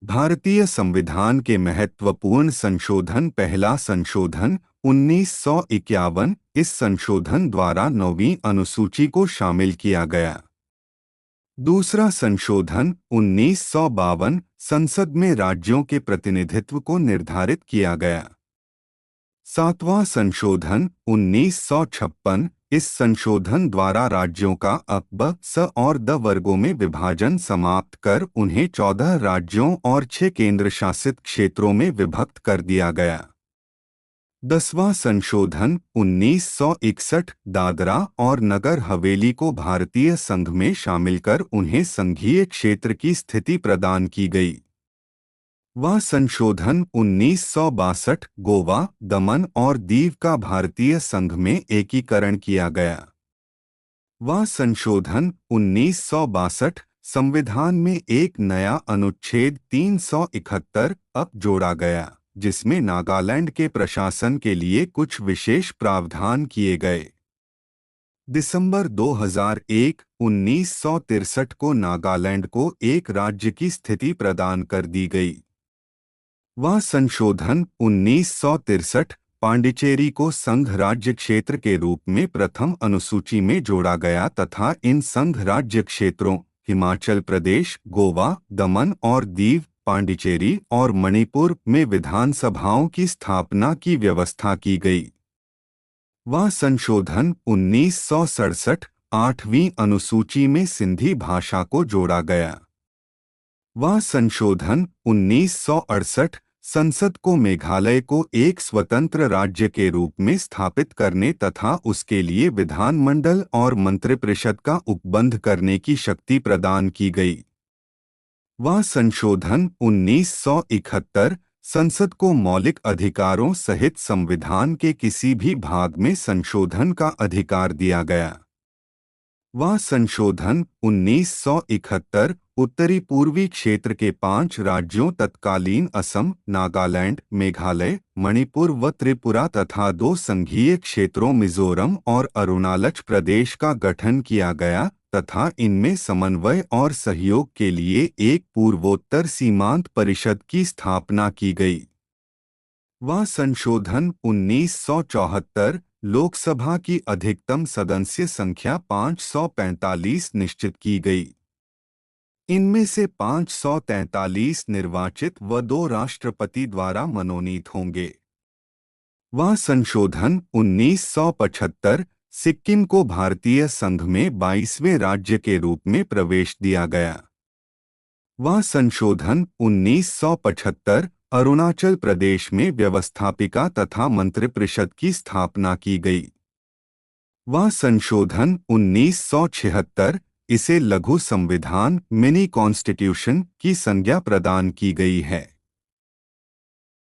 भारतीय संविधान के महत्वपूर्ण संशोधन। पहला संशोधन 1951। इस संशोधन द्वारा 9वीं अनुसूची को शामिल किया गया। दूसरा संशोधन 1952। संसद में राज्यों के प्रतिनिधित्व को निर्धारित किया गया। सातवां संशोधन 1956। इस संशोधन द्वारा राज्यों का अ, ब, स और द वर्गों में विभाजन समाप्त कर उन्हें 14 राज्यों और 6 केंद्र शासित क्षेत्रों में विभक्त कर दिया गया। 10वां संशोधन 1961। दादरा और नगर हवेली को भारतीय संघ में शामिल कर उन्हें संघीय क्षेत्र की स्थिति प्रदान की गई। वह संशोधन 1962। गोवा, दमन और दीव का भारतीय संघ में एकीकरण किया गया। वह संशोधन 1962। संविधान में एक नया अनुच्छेद 371 अब जोड़ा गया, जिसमें नागालैंड के प्रशासन के लिए कुछ विशेष प्रावधान किए गए। दिसंबर 2001 1963 को नागालैंड को एक राज्य की स्थिति प्रदान कर दी गई। वह संशोधन 1963। पांडिचेरी को संघ राज्य क्षेत्र के रूप में प्रथम अनुसूची में जोड़ा गया तथा इन संघ राज्य क्षेत्रों हिमाचल प्रदेश, गोवा, दमन और दीव, पांडिचेरी और मणिपुर में विधानसभाओं की स्थापना की व्यवस्था की गई। वह संशोधन 1967। 8वीं अनुसूची में सिंधी भाषा को जोड़ा गया। वह संशोधन 1968। संसद को मेघालय को एक स्वतंत्र राज्य के रूप में स्थापित करने तथा उसके लिए विधानमंडल और मंत्रिपरिषद का उपबंध करने की शक्ति प्रदान की गई। वह संशोधन 1971। संसद को मौलिक अधिकारों सहित संविधान के किसी भी भाग में संशोधन का अधिकार दिया गया। वह संशोधन 1971। उत्तरी पूर्वी क्षेत्र के 5 राज्यों तत्कालीन असम, नागालैंड, मेघालय, मणिपुर व त्रिपुरा तथा 2 संघीय क्षेत्रों मिजोरम और अरुणाचल प्रदेश का गठन किया गया तथा इनमें समन्वय और सहयोग के लिए एक पूर्वोत्तर सीमांत परिषद की स्थापना की गई। वह संशोधन 1974। लोकसभा की अधिकतम सदस्य संख्या 545 निश्चित की गई। इनमें से 543 निर्वाचित व 2 राष्ट्रपति द्वारा मनोनीत होंगे। वह संशोधन 1975। सिक्किम को भारतीय संघ में 22वें राज्य के रूप में प्रवेश दिया गया। वह संशोधन 1975। अरुणाचल प्रदेश में व्यवस्थापिका तथा मंत्रिपरिषद की स्थापना की गई। वह संशोधन 1976। इसे लघु संविधान मिनी कॉन्स्टिट्यूशन की संज्ञा प्रदान की गई है।